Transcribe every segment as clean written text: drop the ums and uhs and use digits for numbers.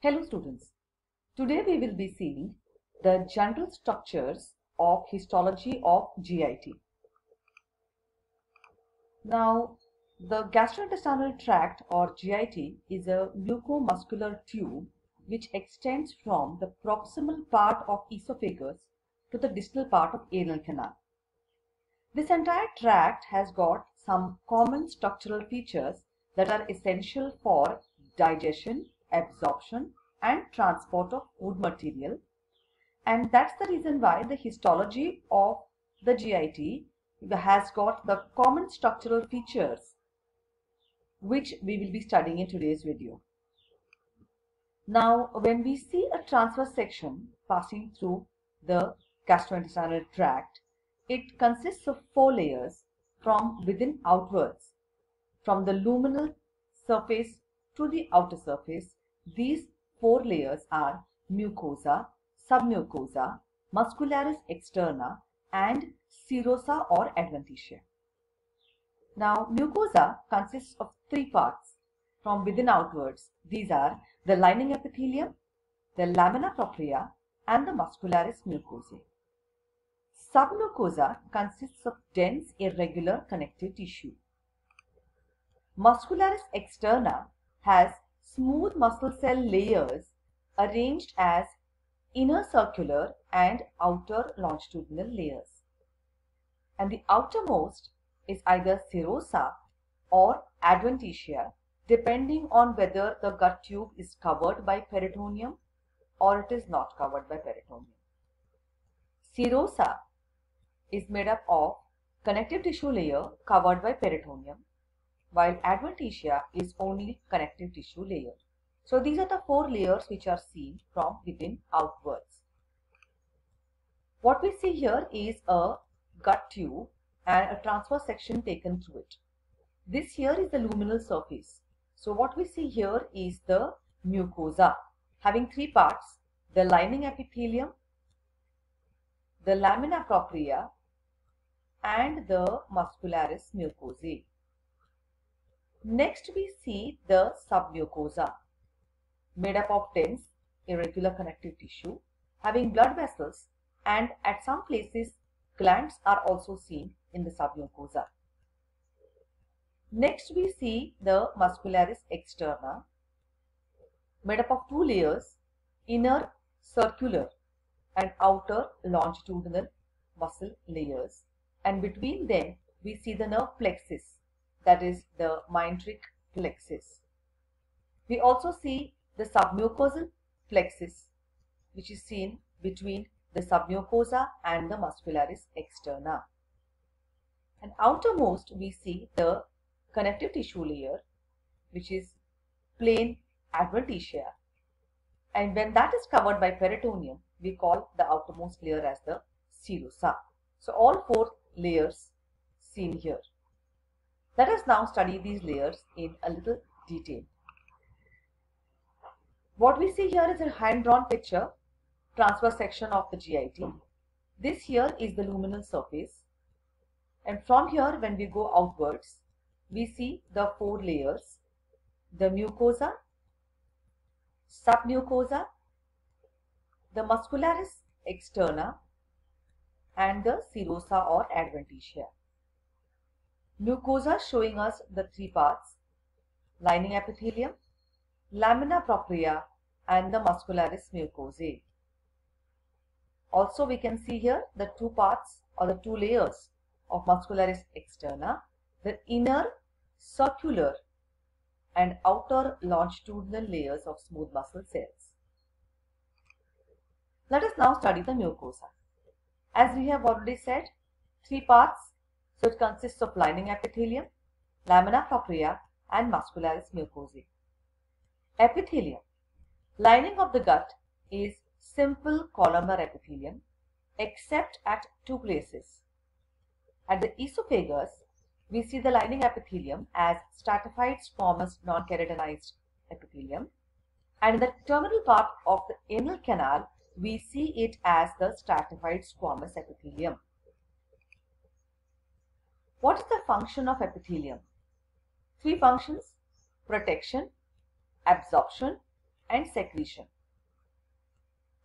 Hello students, today we will be seeing the general structures of histology of GIT. Now, the gastrointestinal tract or GIT is a mucomuscular tube which extends from the proximal part of esophagus to the distal part of anal canal. This entire tract has got some common structural features that are essential for digestion, absorption, and transport of food material, and that's the reason why the histology of the GIT has got the common structural features which we will be studying in today's video. Now, when we see a transverse section passing through the gastrointestinal tract, it consists of 4 layers from within outwards. From the luminal surface to the outer surface, these 4 layers are mucosa, submucosa, muscularis externa, and serosa or adventitia. Now, mucosa consists of 3 parts from within outwards. These are the lining epithelium, the lamina propria, and the muscularis mucosae. Submucosa consists of dense, irregular connective tissue. Muscularis externa has smooth muscle cell layers arranged as inner circular and outer longitudinal layers. And the outermost is either serosa or adventitia, depending on whether the gut tube is covered by peritoneum or it is not covered by peritoneum. Serosa is made up of connective tissue layer covered by peritoneum, while adventitia is only connective tissue layer. So these are the 4 layers which are seen from within outwards. What we see here is a gut tube and a transverse section taken through it. This here is the luminal surface. So what we see here is the mucosa having 3 parts: the lining epithelium, the lamina propria, and the muscularis mucosae. Next we see the submucosa, made up of dense, irregular connective tissue, having blood vessels, and at some places glands are also seen in the submucosa. Next we see the muscularis externa, made up of 2 layers, inner circular and outer longitudinal muscle layers, and between them we see the nerve plexus, that is the Meindrick plexus. We also see the submucosal plexus, which is seen between the submucosa and the muscularis externa. And outermost we see the connective tissue layer, which is plain adventitia, and when that is covered by peritoneum, we call the outermost layer as the serosa. So all 4 layers seen here. Let us now study these layers in a little detail. What we see here is a hand-drawn picture, transverse section of the GIT. This here is the luminal surface, and from here when we go outwards, we see the 4 layers: the mucosa, submucosa, the muscularis externa, and the serosa or adventitia. Mucosa showing us the 3 parts: lining epithelium, lamina propria, and the muscularis mucosae. Also we can see here the 2 parts or the 2 layers of muscularis externa, the inner circular and outer longitudinal layers of smooth muscle cells. Let us now study the mucosa. As we have already said, 3 parts, so it consists of lining epithelium, lamina propria, and muscularis mucosae. Epithelium. Lining of the gut is simple columnar epithelium except at 2 places. At the esophagus, we see the lining epithelium as stratified squamous non-keratinized epithelium, and in the terminal part of the anal canal, we see it as the stratified squamous epithelium. What is the function of epithelium? 3 functions: protection, absorption, and secretion.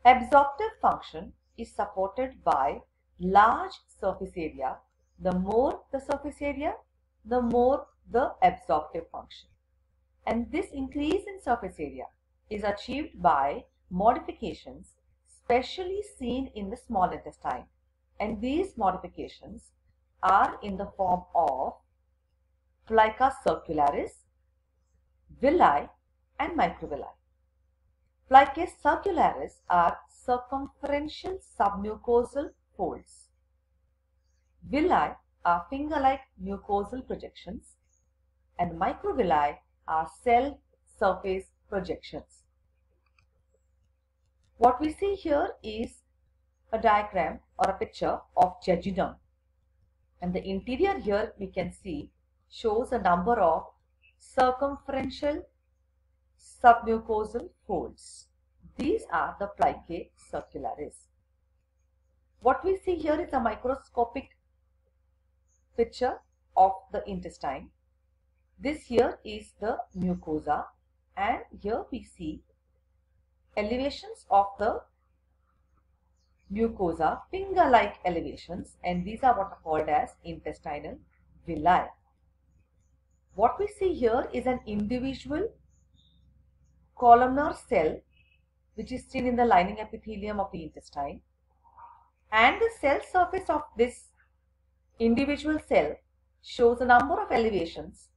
Absorptive function is supported by large surface area. The more the surface area, the more the absorptive function. And this increase in surface area is achieved by modifications specially seen in the small intestine. And these modifications are in the form of plica circularis, villi, and microvilli. Plicae circularis are circumferential submucosal folds. Villi are finger-like mucosal projections, and microvilli are cell surface projections. What we see here is a diagram or a picture of jejunum, and the interior here we can see shows a number of circumferential submucosal folds. These are the plicae circularis. What we see here is a microscopic picture of the intestine. This here is the mucosa, and here we see elevations of the mucosa, finger-like elevations, and these are what are called as intestinal villi. What we see here is an individual columnar cell which is seen in the lining epithelium of the intestine, and the cell surface of this individual cell shows a number of elevations,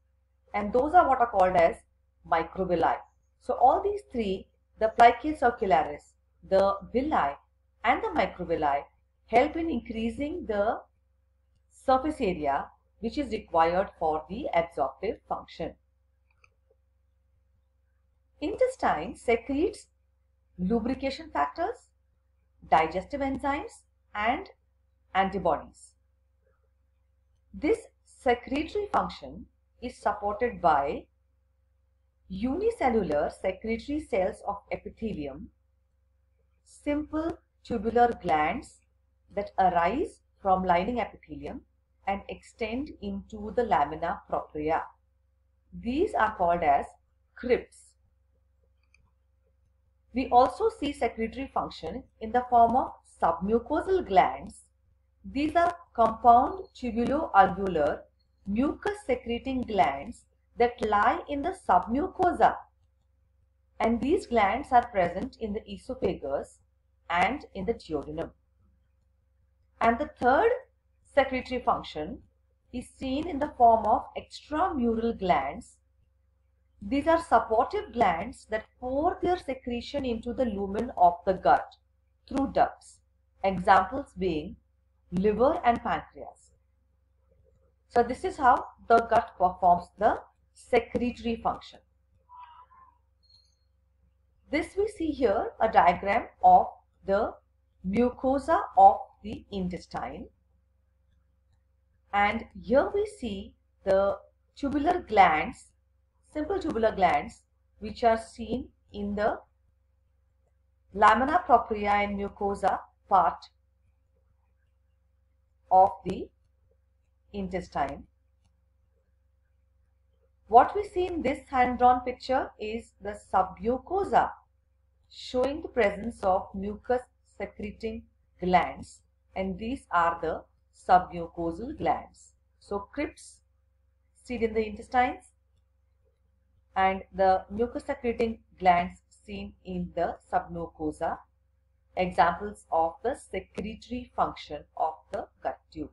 and those are what are called as microvilli. So all these three, the plicae circularis, the villi, and the microvilli, help in increasing the surface area which is required for the absorptive function. Intestine secretes lubrication factors, digestive enzymes, and antibodies. This secretory function is supported by unicellular secretory cells of epithelium, simple tubular glands that arise from lining epithelium and extend into the lamina propria. These are called as crypts. We also see secretory function in the form of submucosal glands. These are compound tubulo-alveolar mucus secreting glands that lie in the submucosa, and these glands are present in the esophagus and in the duodenum. And the third secretory function is seen in the form of extramural glands. These are supportive glands that pour their secretion into the lumen of the gut through ducts, examples being liver and pancreas. So this is how the gut performs the secretory function. This we see here a diagram of the mucosa of the intestine, and here we see the tubular glands, simple tubular glands, which are seen in the lamina propria and mucosa part of the intestine. What we see in this hand-drawn picture is the submucosa, showing the presence of mucus secreting glands, and these are the submucosal glands. So crypts seen in the intestines and the mucus secreting glands seen in the submucosa, examples of the secretory function of the gut tube.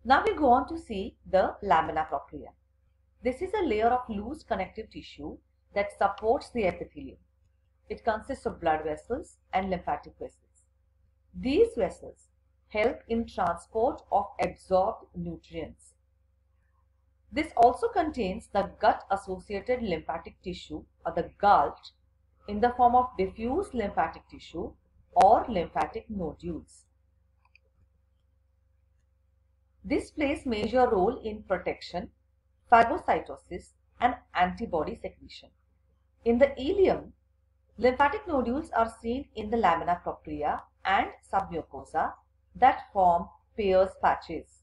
Now we go on to see the lamina propria. This is a layer of loose connective tissue that supports the epithelium. It consists of blood vessels and lymphatic vessels. These vessels help in transport of absorbed nutrients. This also contains the gut-associated lymphatic tissue, or the GALT, in the form of diffuse lymphatic tissue or lymphatic nodules. This plays major role in protection, phagocytosis, and antibody secretion. In the ileum, lymphatic nodules are seen in the lamina propria and submucosa that form Peyer's patches.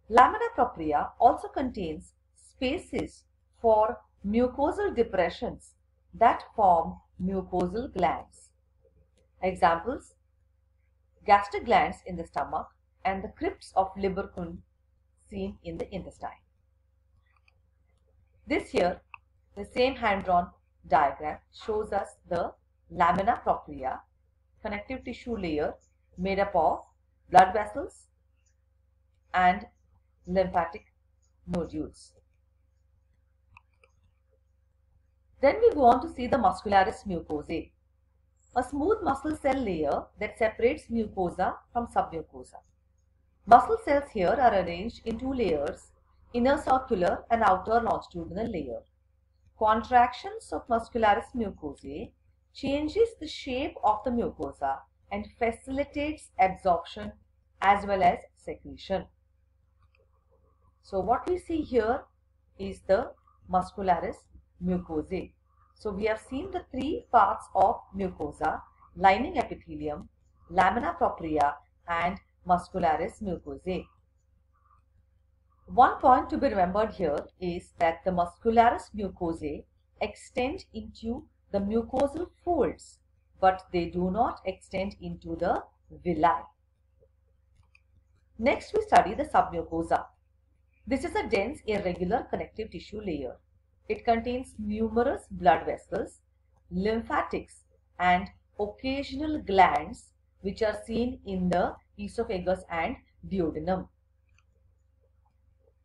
Lamina propria also contains spaces for mucosal depressions that form mucosal glands. Examples: gastric glands in the stomach and the crypts of Libercun seen in the intestine. This here, the same hand-drawn diagram shows us the lamina propria, connective tissue layer made up of blood vessels and lymphatic nodules. Then we go on to see the muscularis mucosae, a smooth muscle cell layer that separates mucosa from submucosa. Muscle cells here are arranged in two layers, inner circular and outer longitudinal layer. Contractions of muscularis mucosae changes the shape of the mucosa and facilitates absorption as well as secretion. So what we see here is the muscularis mucosae. So we have seen the three parts of mucosa: lining epithelium, lamina propria and muscularis mucosae. One point to be remembered here is that the muscularis mucosae extend into the mucosal folds, but they do not extend into the villi. Next, we study the submucosa. This is a dense, irregular connective tissue layer. It contains numerous blood vessels, lymphatics, and occasional glands which are seen in the esophagus and duodenum.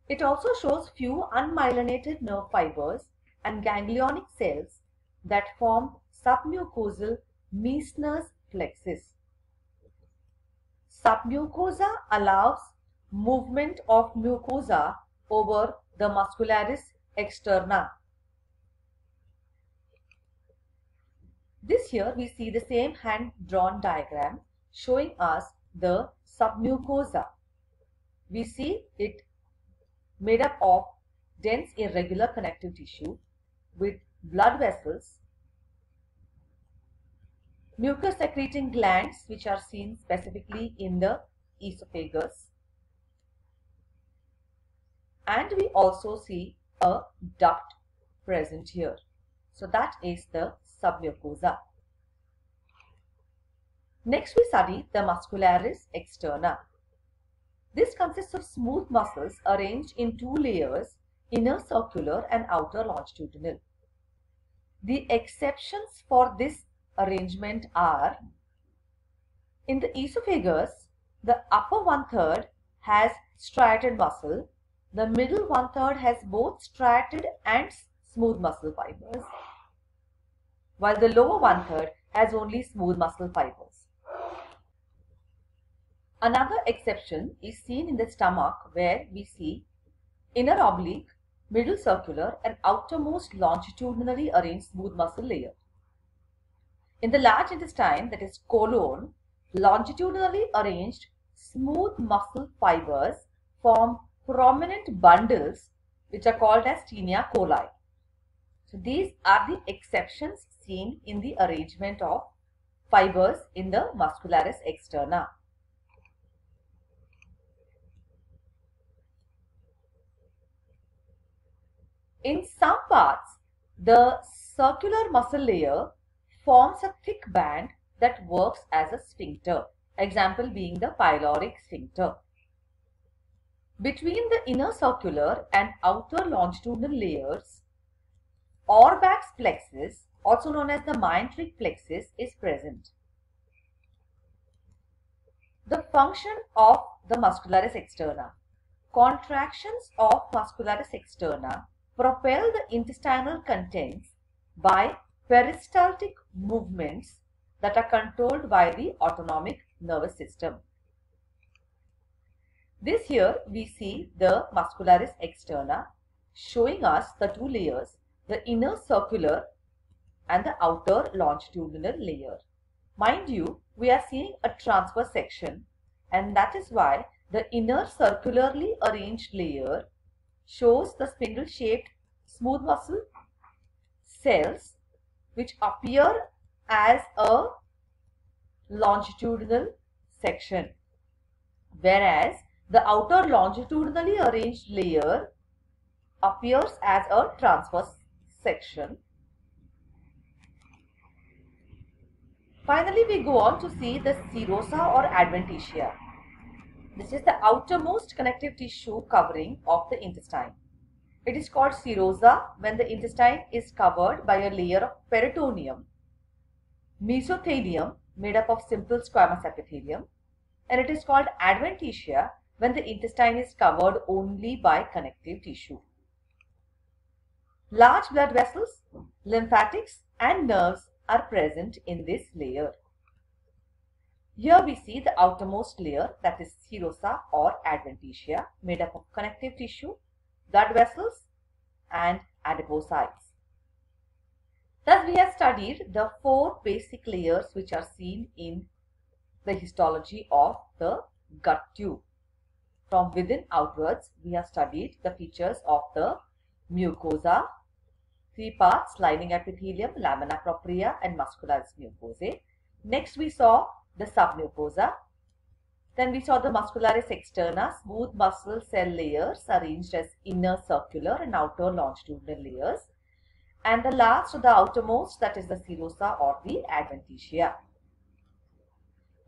It also shows few unmyelinated nerve fibers and ganglionic cells that form submucosal Meissner's plexus. Submucosa allows movement of mucosa over the muscularis externa. This here we see the same hand-drawn diagram showing us the submucosa. We see it made up of dense irregular connective tissue with blood vessels, mucus secreting glands which are seen specifically in the esophagus, and we also see a duct present here. So that is the submucosa. Next we study the muscularis externa. This consists of smooth muscles arranged in two layers, inner circular and outer longitudinal. The exceptions for this arrangement are: in the esophagus, the upper one-third has striated muscle, the middle one-third has both striated and smooth muscle fibers, while the lower one-third has only smooth muscle fibers. Another exception is seen in the stomach, where we see inner oblique, middle circular and outermost longitudinally arranged smooth muscle layer. In the large intestine, that is colon, longitudinally arranged smooth muscle fibers form prominent bundles which are called as tinea coli. So these are the exceptions seen in the arrangement of fibers in the muscularis externa. In some parts, the circular muscle layer forms a thick band that works as a sphincter, example being the pyloric sphincter. Between the inner circular and outer longitudinal layers, Auerbach's plexus, also known as the Meinerich plexus, is present. The function of the muscularis externa. Contractions of muscularis externa propel the intestinal contents by peristaltic movements that are controlled by the autonomic nervous system. This here we see the muscularis externa showing us the two layers, the inner circular and the outer longitudinal layer. Mind you, we are seeing a transverse section, and that is why the inner circularly arranged layer shows the spindle-shaped smooth muscle cells which appear as a longitudinal section, whereas the outer longitudinally arranged layer appears as a transverse section. Finally, we go on to see the serosa or adventitia. This is the outermost connective tissue covering of the intestine. It is called serosa when the intestine is covered by a layer of peritoneum, mesothelium made up of simple squamous epithelium, and it is called adventitia when the intestine is covered only by connective tissue. Large blood vessels, lymphatics and nerves are present in this layer. Here we see the outermost layer, that is serosa or adventitia, made up of connective tissue, blood vessels and adipocytes. Thus we have studied the 4 basic layers which are seen in the histology of the gut tube. From within outwards, we have studied the features of the mucosa, 3 parts: lining epithelium, lamina propria and muscularis mucosae. Next we saw the submucosa. Then we saw the muscularis externa, smooth muscle cell layers arranged as inner circular and outer longitudinal layers. And the last or the outermost, that is the serosa or the adventitia.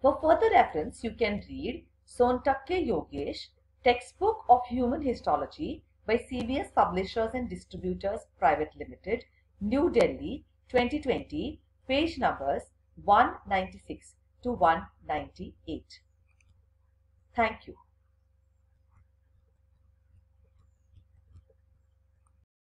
For further reference, you can read Sontakke Yogesh, Textbook of Human Histology by CVS Publishers and Distributors Private Limited, New Delhi, 2020, page numbers 196 to 198. Thank you.